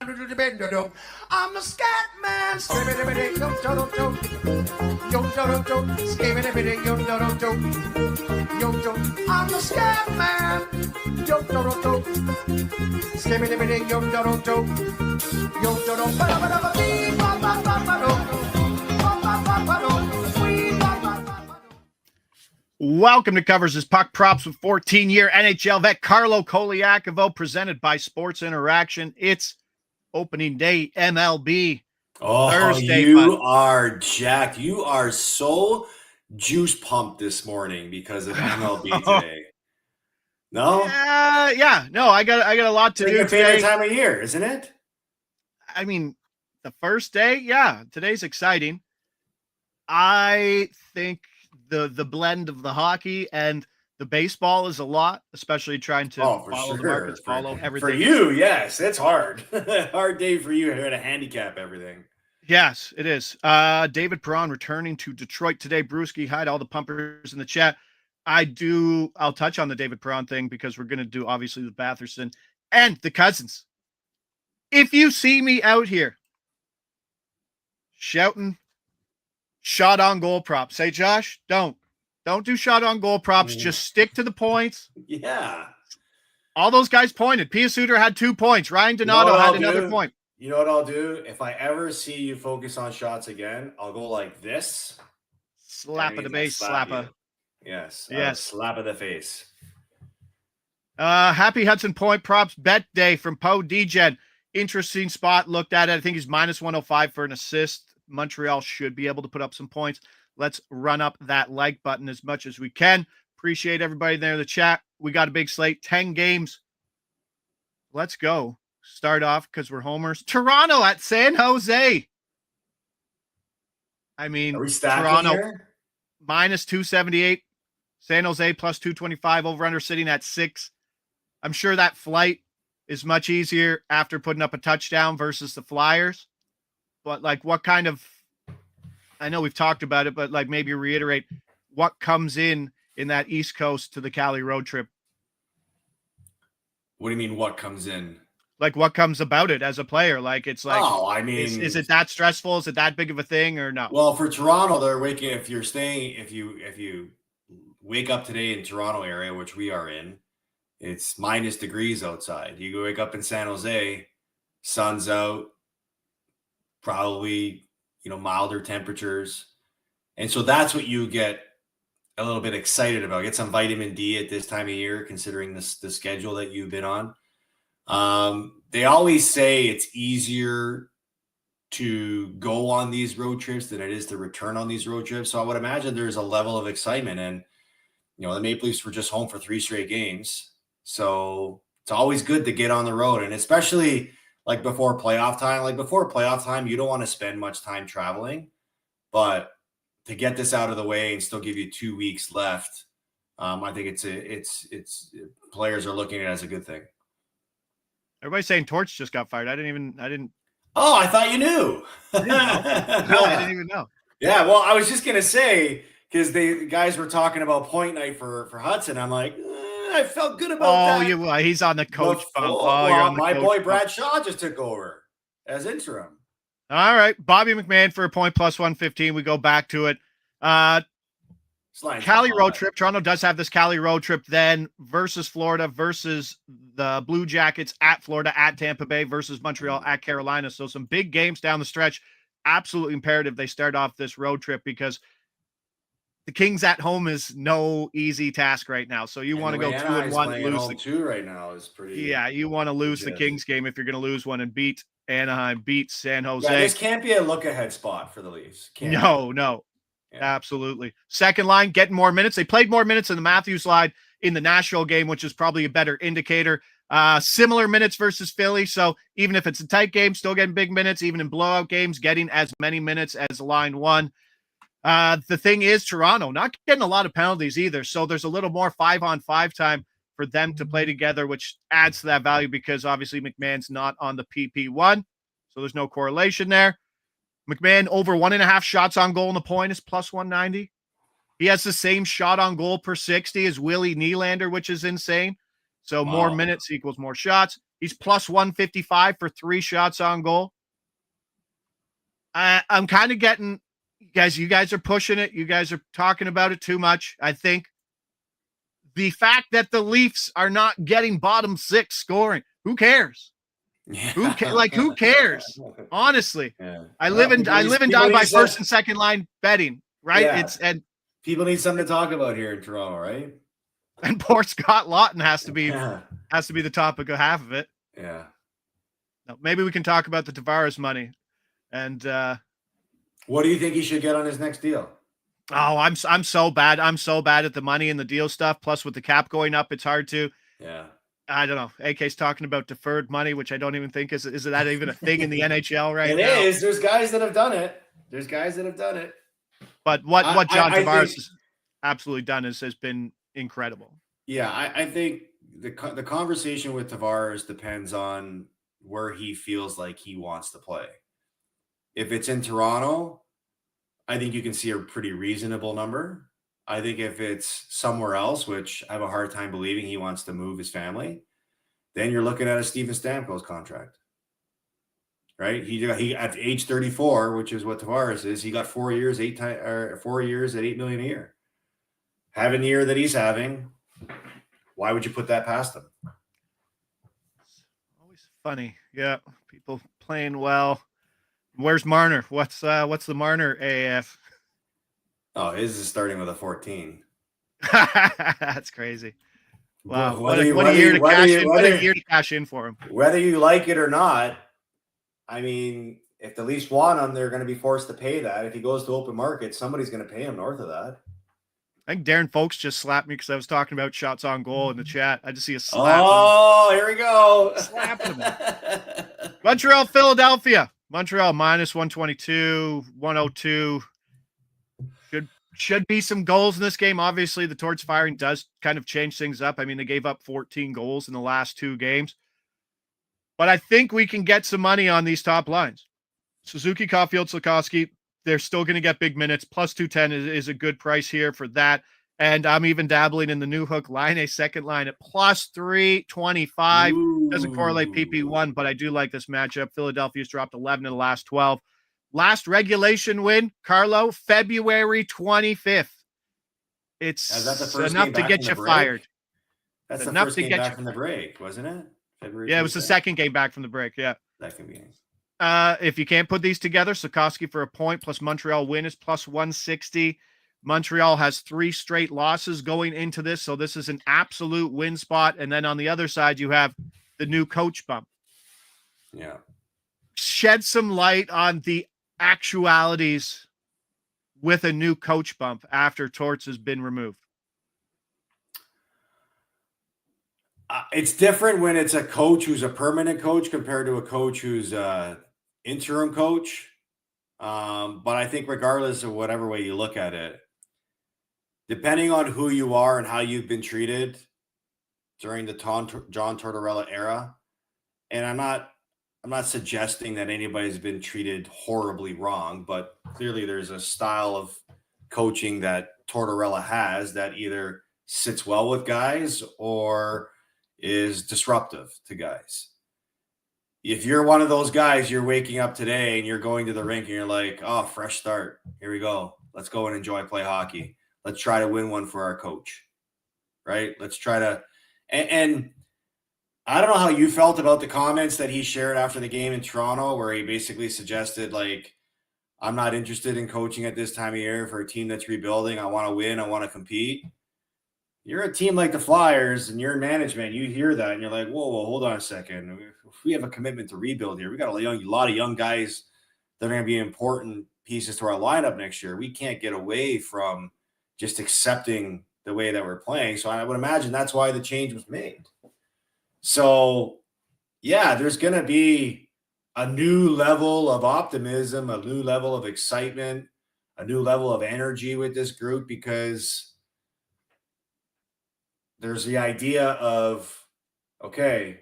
I'm the scat man. I'm the scat man. Welcome to Covers His Puck Props with 14-year NHL vet Carlo Colaiacovo, presented by Sports Interaction. It's opening day MLB Thursday. You are jacked. You are so juice pumped this morning because of MLB today. No? No, I got a lot to do It's your today. favorite time of year, isn't it? I mean, the first day, today's exciting. I think the blend of the hockey and the baseball is a lot, especially trying to follow the markets, follow everything. For you, yes, it's hard. Hard day for you here to handicap everything. Yes, it is. David Perron returning to Detroit today. Brewski, hi to all the pumpers in the chat. I'll touch on the David Perron thing because we're going to do obviously the Batherson and the Cousins. If you see me out here shouting shot on goal props, say, Josh, don't do shot on goal props. Just stick to the points. Yeah. All those guys pointed. Pia Suter had 2 points. Ryan Donato had another point. You know what I'll do? If I ever see you focus on shots again, I'll go like this. Slap of the base, slapper. Yes. Slap of the face. Happy Hudson Point props bet day from Poe Degen. Interesting spot. Looked at it. I think he's minus 105 for an assist. Montreal should be able to put up some points. Let's run up that like button as much as we can. Appreciate everybody there in the chat. We got a big slate, 10 games. Let's go. Start off because we're homers. Toronto at San Jose. I mean, Toronto here? minus 278. San Jose plus 225. Over under sitting at 6. I'm sure that flight is much easier after putting up a touchdown versus the Flyers. But like what kind of, I know we've talked about it, but like maybe reiterate what comes in that East Coast to the Cali road trip. What do you mean what comes in? Like what comes about it as a player? Like it's like, is it that stressful? Is it that big of a thing or no? Well, for Toronto, they're waking. If you wake up today in Toronto area, which we are in, it's minus degrees outside. You wake up in San Jose, sun's out, probably milder temperatures, and so that's what you get a little bit excited about. Get some vitamin D at this time of year, considering the schedule that you've been on. They always say it's easier to go on these road trips than it is to return on these road trips. So I would imagine there's a level of excitement, and the Maple Leafs were just home for 3 straight games. So it's always good to get on the road, and especially like before playoff time. Like before playoff time, you don't want to spend much time traveling, but to get this out of the way and still give you 2 weeks left, I think it's players are looking at it as a good thing. Everybody's saying Torch just got fired. I didn't. Oh, I thought you knew. I didn't even know. Yeah, well, I was just gonna say because the guys were talking about point night for Hudson. I'm like, I felt good about that. Oh, he's on the coach bump. You're on my boy Brad Shaw just took over as interim. All right, Bobby McMahon for a point plus 115. We go back to it. Cali road trip. Toronto does have this Cali road trip then versus Florida, versus the Blue Jackets at Florida, at Tampa Bay, versus Montreal at Carolina. So some big games down the stretch. Absolutely imperative they start off this road trip because the Kings at home is no easy task right now. So you want to go 2-1, lose the 2 right now is pretty. Yeah, you want to lose the Kings game if you're going to lose one and beat Anaheim, beat San Jose. Yeah, this can't be a look ahead spot for the Leafs. No. Yeah. Absolutely. Second line getting more minutes. They played more minutes in the Matthews line in the Nashville game, which is probably a better indicator. Similar minutes versus Philly. So even if it's a tight game, still getting big minutes. Even in blowout games, getting as many minutes as line one. The thing is, Toronto not getting a lot of penalties either. So there's a little more 5-on-5 time for them to play together, which adds to that value because obviously McMahon's not on the PP1. So there's no correlation there. McMahon over 1.5 shots on goal in the point is plus 190. He has the same shot on goal per 60 as Willie Nylander, which is insane. So more minutes equals more shots. He's plus 155 for 3 shots on goal. I'm kind of getting, you guys are pushing it. You guys are talking about it too much. I think the fact that the Leafs are not getting bottom 6 scoring, who cares? Yeah. Who cares? Honestly, Yeah. I live and die by first and second line betting, right? Yeah. And people need something to talk about here in Toronto, right? And poor Scott Lawton has to be the topic of half of it. Yeah. Now, maybe we can talk about the Tavares money. And what do you think he should get on his next deal? Oh, I'm so bad. I'm so bad at the money and the deal stuff. Plus, with the cap going up, it's hard to. Yeah. I don't know. AK's talking about deferred money, which I don't even think is that even a thing in the NHL right now. It is. There's guys that have done it. But what John Tavares has absolutely done has been incredible. Yeah, I think the conversation with Tavares depends on where he feels like he wants to play. If it's in Toronto, I think you can see a pretty reasonable number. I think if it's somewhere else, which I have a hard time believing he wants to move his family, then you're looking at a Steven Stamkos contract, right? He at age 34, which is what Tavares is, he got 4 years, 4 years at $8 million a year. Having the year that he's having, why would you put that past him? Always funny, yeah. People playing well. Where's Marner? What's the Marner AF? Oh, his is starting with a 14. That's crazy. Wow. What a year to cash in for him. Whether you like it or not, I mean, if the Leafs want him, they're going to be forced to pay that. If he goes to open market, somebody's going to pay him north of that. I think Darren Folks just slapped me because I was talking about shots on goal in the chat. I just see a slap. Oh, here we go. Slapping him. Montreal, Philadelphia. Montreal minus 122, 102. Should be some goals in this game. Obviously, the torch firing does kind of change things up. I mean, they gave up 14 goals in the last 2 games. But I think we can get some money on these top lines. Suzuki, Caulfield, Slafkovsky, they're still going to get big minutes. Plus 210 is a good price here for that. And I'm even dabbling in the new hook line, a second line at plus 325. Doesn't correlate PP1, but I do like this matchup. Philadelphia's dropped 11 in the last 12. Last regulation win, Carlo, February 25th. It's enough to get you fired. That's the first game back from the break, wasn't it? February. Yeah, it was the second game back from the break. Yeah. Second game. If you can't put these together, Slafkovsky for a point plus Montreal win is plus 160. Montreal has 3 straight losses going into this, so this is an absolute win spot. And then on the other side, you have the new coach bump. Yeah. Shed some light on the actualities with a new coach bump after Torts has been removed. It's different when it's a coach who's a permanent coach compared to a coach who's interim coach. But I think regardless of whatever way you look at it, depending on who you are and how you've been treated during the John Tortorella era, and I'm not suggesting that anybody's been treated horribly wrong, but clearly there's a style of coaching that Tortorella has that either sits well with guys or is disruptive to guys. If you're one of those guys, you're waking up today and you're going to the rink and you're like, oh, fresh start. Here we go. Let's go and play hockey. Let's try to win one for our coach, right? Let's try to and I don't know how you felt about the comments that he shared after the game in Toronto, where he basically suggested, like, I'm not interested in coaching at this time of year for a team that's rebuilding. I want to win. I want to compete. You're a team like the Flyers and you're in management. You hear that and you're like, whoa, hold on a second. If we have a commitment to rebuild here, we got a lot of young guys that are going to be important pieces to our lineup next year. We can't get away from just accepting the way that we're playing. So I would imagine that's why the change was made. So, yeah, there's going to be a new level of optimism, a new level of excitement, a new level of energy with this group, because there's the idea of, okay,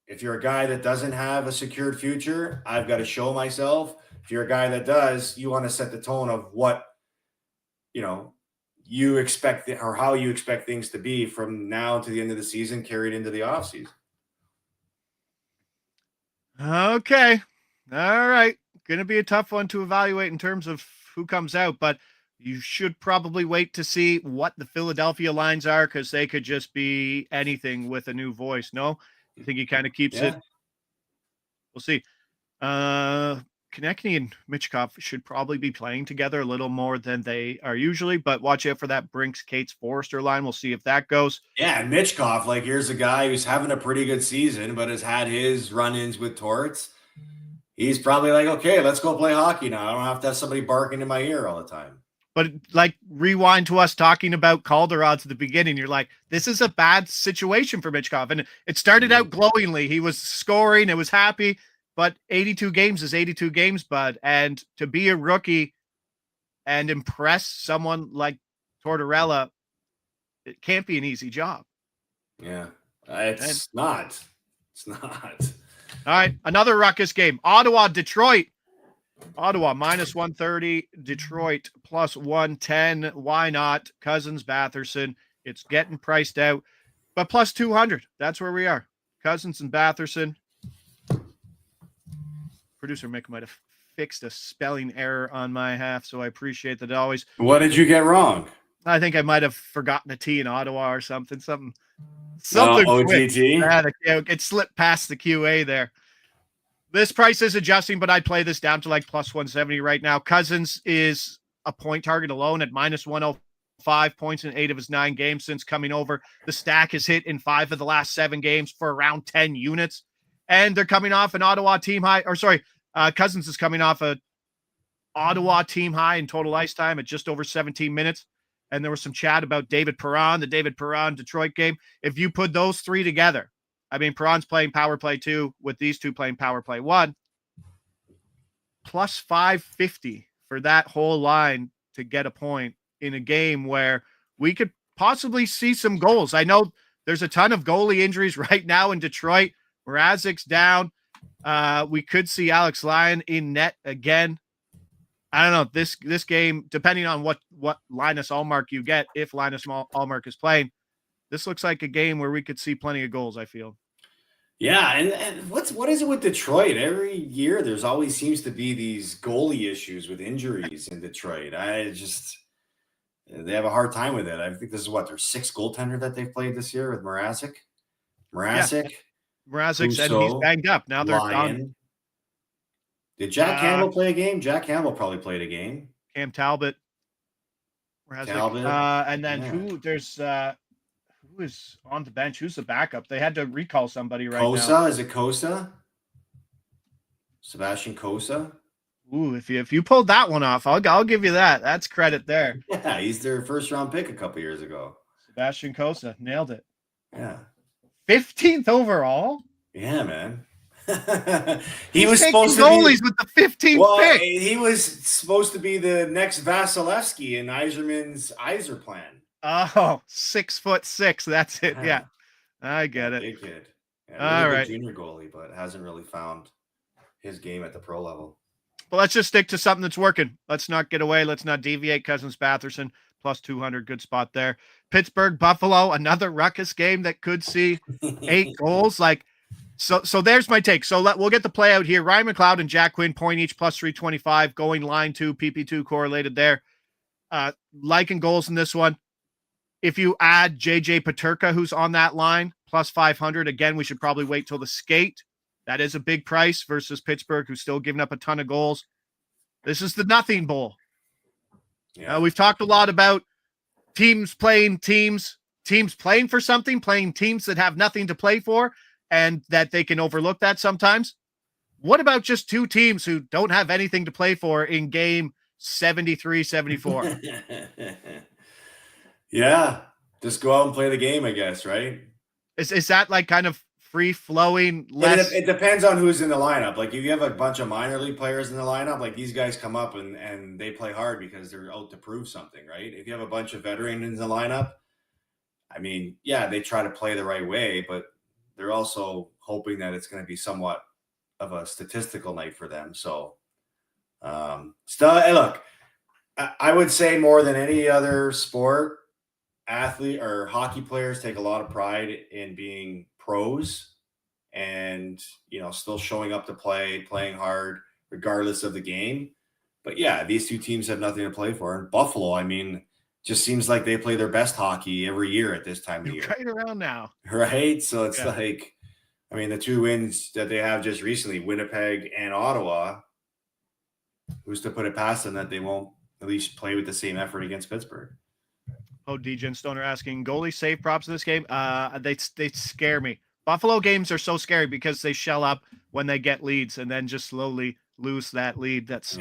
if you're a guy that doesn't have a secured future, I've got to show myself. If you're a guy that does, you want to set the tone of what, you expect or how you expect things to be from now to the end of the season, carried into the offseason. Okay. All right. Going to be a tough one to evaluate in terms of who comes out, but you should probably wait to see what the Philadelphia lines are because they could just be anything with a new voice. No, you think he kind of keeps it? Yeah. We'll see. Konechny and Michkov should probably be playing together a little more than they are usually, but watch out for that Brinks Cates Forrester line. We'll see if that goes. Yeah, and Mitchkov, like here's a guy who's having a pretty good season, but has had his run-ins with torts. He's probably like, okay, let's go play hockey now. I don't have to have somebody barking in my ear all the time. But like rewind to us talking about Calder odds at the beginning. You're like, this is a bad situation for Michkov. And it started out glowingly. He was scoring, it was happy, but 82 games is 82 games, bud. And to be a rookie and impress someone like Tortorella, it can't be an easy job. Yeah, it's not. It's not. All right, another ruckus game. Ottawa, Detroit. Ottawa minus 130, Detroit plus 110. Why not? Cousins, Batherson. It's getting priced out, but plus 200. That's where we are. Cousins and Batherson. Producer Mick might have fixed a spelling error on my half, so I appreciate that always. What did you get wrong? I think I might have forgotten a T in Ottawa or something. Something. OTT? It slipped past the QA there. This price is adjusting, but I'd play this down to like plus 170 right now. Cousins is a point target alone at minus 105 points in 8 of his 9 games since coming over. The stack is hit in 5 of the last 7 games for around 10 units. And they're coming off an Ottawa team high, Cousins is coming off a Ottawa team high in total ice time at just over 17 minutes. And there was some chat about David Perron, the David Perron Detroit game. If you put those 3 together, I mean, Perron's playing power play 2 with these 2 playing power play 1. Plus 550 for that whole line to get a point in a game where we could possibly see some goals. I know there's a ton of goalie injuries right now in Detroit. Mrazek's down. We could see Alex Lyon in net again. I don't know. This game, depending on what Linus Ullmark you get, if Linus Ullmark is playing, this looks like a game where we could see plenty of goals, I feel. Yeah, and what is it with Detroit? Every year there's always seems to be these goalie issues with injuries in Detroit. They have a hard time with it. I think this is their 6th goaltender that they've played this year with Mrazek. Mrazek said he's banged up. Now they're done. Did Jack Campbell play a game? Jack Campbell probably played a game. Cam Talbot. Talbot. And then who is on the bench? Who's the backup? They had to recall somebody right now. Cossa? Is it Cossa? Sebastian Cossa? Ooh, if you pulled that one off, I'll give you that. That's credit there. Yeah, he's their 1st round pick a couple years ago. Sebastian Cossa nailed it. Yeah. 15th overall? Yeah, man. He was supposed to be goalies with the 15th pick. He was supposed to be the next Vasilevsky in Yzerman's Yzer plan. Oh, 6'6". That's it. Yeah, I get it. Big kid. Yeah, all right. Junior goalie, but hasn't really found his game at the pro level. But let's just stick to something that's working. Let's not get away. Let's not deviate. Cousins Batherson plus 200. Good spot there. Pittsburgh Buffalo, another ruckus game that could see 8 goals. So there's my take. So we'll get the play out here. Ryan McLeod and Jack Quinn point each plus 325 going line 2, PP2 correlated there. Liking goals in this one. If you add JJ Paterka, who's on that line, plus 500, again, we should probably wait till the skate. That is a big price versus Pittsburgh, who's still giving up a ton of goals. This is the nothing bowl. Yeah. We've talked a lot about teams playing for something, playing teams that have nothing to play for, and that they can overlook that sometimes. What about just 2 teams who don't have anything to play for in game 73-74? Yeah, just go out and play the game, I guess, right? Is that like kind of free-flowing? It depends on who's in the lineup. Like if you have a bunch of minor league players in the lineup, like these guys come up and they play hard because they're out to prove something, right? If you have a bunch of veterans in the lineup, I mean, yeah, they try to play the right way, but they're also hoping that it's going to be somewhat of a statistical night for them. So, look, I would say more than any other sport, athlete or hockey players take a lot of pride in being pros and, still showing up to play, playing hard, regardless of the game. But yeah, these two teams have nothing to play for. And Buffalo, just seems like they play their best hockey every year at this time of year. Right around now. Right? So it's the two wins that they have just recently, Winnipeg and Ottawa, who's to put it past them that they won't at least play with the same effort against Pittsburgh? Oh, DJ Stoner asking, goalie save props in this game? They scare me. Buffalo games are so scary because they shell up when they get leads and then just slowly lose that lead. That's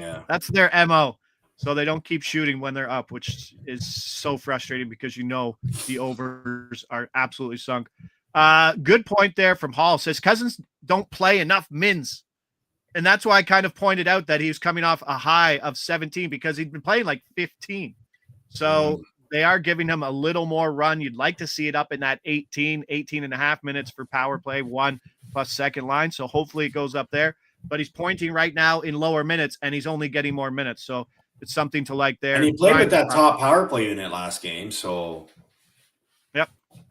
their MO. So they don't keep shooting when they're up, which is so frustrating because the overs are absolutely sunk. Good point there from Hall. Says Cousins don't play enough mins. And that's why I kind of pointed out that he's coming off a high of 17 because he'd been playing like 15. So they are giving him a little more run. You'd like to see it up in that 18 and a half minutes for power play, 1+ second line. So hopefully it goes up there. But he's pointing right now in lower minutes, and he's only getting more minutes. So it's something to like there. And he played with that top power play unit last game. So yep,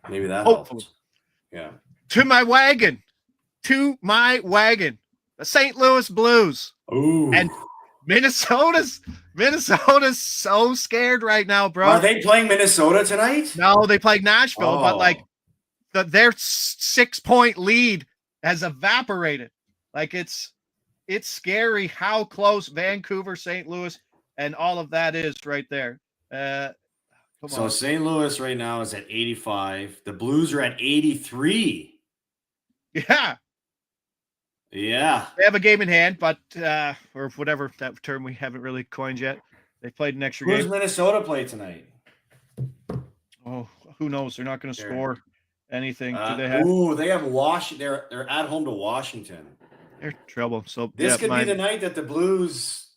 maybe that helps. Yeah. To my wagon. The St. Louis Blues. Ooh. And Minnesota's so scared right now, bro. Are they playing Minnesota tonight? No, they played Nashville, but their 6-point lead has evaporated. Like it's scary how close Vancouver, St. Louis, and all of that is right there. So St. Louis right now is at 85. The Blues are at 83. Yeah. Yeah. They have a game in hand, but or whatever that term we haven't really coined yet. They played an extra game. Who does Minnesota play tonight? Oh, who knows? They're not going to score anything. Do they have? They have Washington. They're at home to Washington. They're in trouble. So this could be the night that the Blues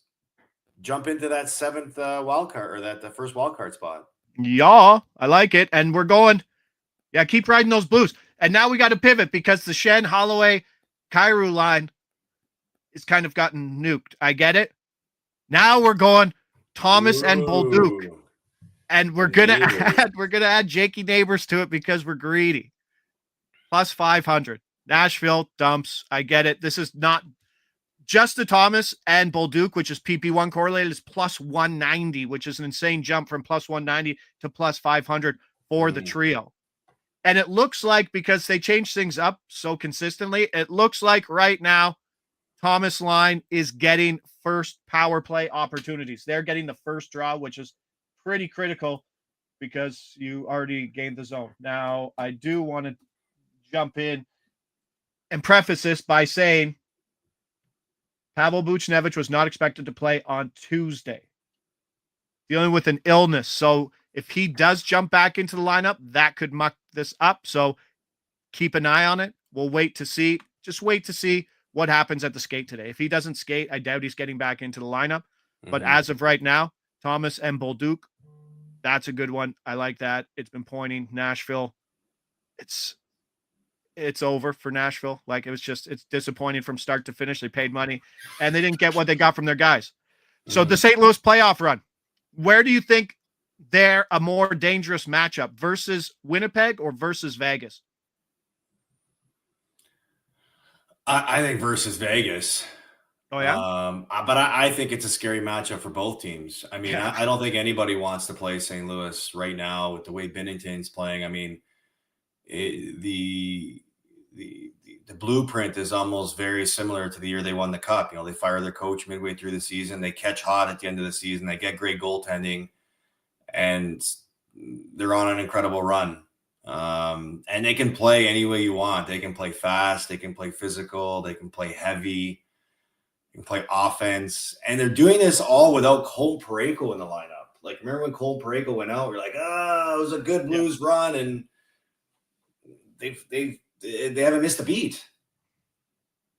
jump into that seventh wild card, or the first wild card spot. Yeah, I like it, and we're going. Yeah, keep riding those Blues. And now we got to pivot because the Shen, Holloway, Kyrou line is kind of gotten nuked. I get it. Now we're going Thomas and Bolduc. And we're gonna add Jakey Neighbors to it because we're greedy. Plus 500. Nashville dumps. I get it. This is not just the Thomas and Bolduc, which is PP1 correlated, is plus 190, which is an insane jump from plus 190 to plus 500 for the trio. And it looks like, because they change things up so consistently, it looks like right now Thomas line is getting first power play opportunities. They're getting the first draw, which is pretty critical because you already gained the zone. Now, I do want to jump in and preface this by saying Pavel Buchnevich was not expected to play on Tuesday, dealing with an illness. So if he does jump back into the lineup, that could muck this up. So keep an eye on it. We'll wait to see. Just wait to see what happens at the skate today. If he doesn't skate, I doubt he's getting back into the lineup. But as of right now, Thomas and Bolduc, that's a good one. I like that. It's been pointing. Nashville, it's over for Nashville. Like, it's disappointing from start to finish. They paid money and they didn't get what they got from their guys. So the St. Louis playoff run, where do you think they're a more dangerous matchup, versus Winnipeg or versus Vegas? I think versus Vegas. Oh, yeah? But I think it's a scary matchup for both teams. I mean, yeah. I don't think anybody wants to play St. Louis right now with the way Binnington's playing. I mean, the blueprint is almost very similar to the year they won the Cup. They fire their coach midway through the season. They catch hot at the end of the season. They get great goaltending, and they're on an incredible run. And they can play any way you want. They can play fast. They can play physical. They can play heavy. They can play offense. And they're doing this all without Cole Parayko in the lineup. Like, remember when Cole Parayko went out? We're like, it was a good Blues run, and they haven't missed a beat.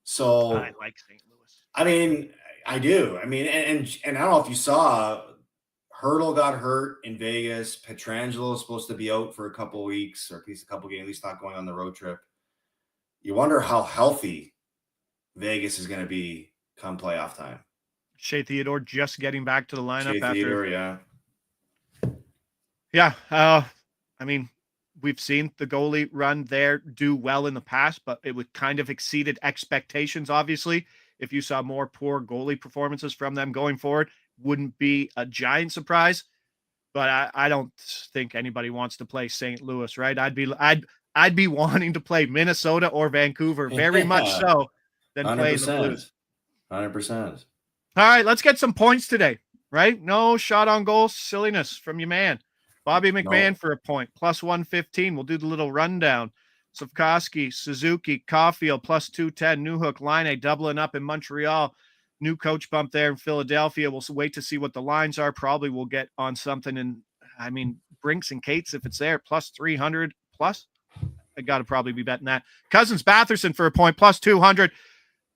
So I like St. Louis. I mean, I do. I mean, and I don't know if you saw, Hurdle got hurt in Vegas. Pietrangelo is supposed to be out for a couple of weeks, or at least a couple of games, at least not going on the road trip. You wonder how healthy Vegas is going to be come playoff time. Shea Theodore just getting back to the lineup Theodore, yeah. Yeah. I mean, we've seen the goalie run there do well in the past, but it would kind of exceeded expectations. Obviously, if you saw more poor goalie performances from them going forward, wouldn't be a giant surprise. But I don't think anybody wants to play St. Louis, right? I'd be wanting to play Minnesota or Vancouver very much so than playing the Blues. 100%. All right, let's get some points today, right? No shot on goal silliness from your man. Bobby McMahon for a point, plus 115. We'll do the little rundown. Slavkovsky, Suzuki, Caulfield, plus 210. Newhook, Line doubling up in Montreal. New coach bump there in Philadelphia. We'll wait to see what the lines are. Probably we'll get on something. And I mean, Brinks and Cates, if it's there, plus 300 plus. I got to probably be betting that. Cousins, Batherson for a point, plus 200.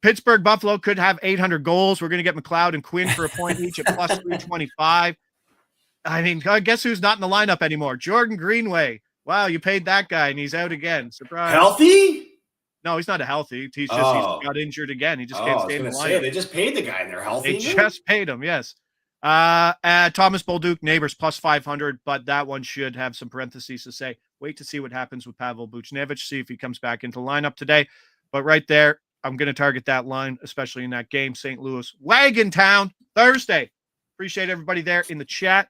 Pittsburgh, Buffalo could have 800 goals. We're going to get McLeod and Quinn for a point each at plus 325. I mean, guess who's not in the lineup anymore? Jordan Greenway. Wow, you paid that guy, and he's out again. Surprise. Healthy? No, he's not healthy. He's just he's got injured again. He just can't stay in the lineup. They just paid the guy, and they're healthy. They just paid him, yes. Thomas Bolduc, Neighbors, plus 500, but that one should have some parentheses to say, wait to see what happens with Pavel Buchnevich, see if he comes back into the lineup today. But right there, I'm going to target that line, especially in that game. St. Louis, Wagon Town, Thursday. Appreciate everybody there in the chat.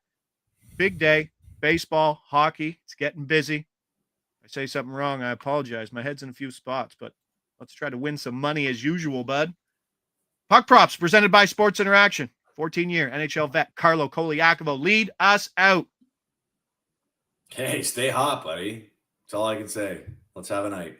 Big day, baseball, hockey. It's getting busy. If I say something wrong, I apologize. My head's in a few spots, but let's try to win some money as usual, bud. Puck Props presented by Sports Interaction. 14-year NHL vet Carlo Colaiacovo. Lead us out. Hey, stay hot, buddy. That's all I can say. Let's have a night.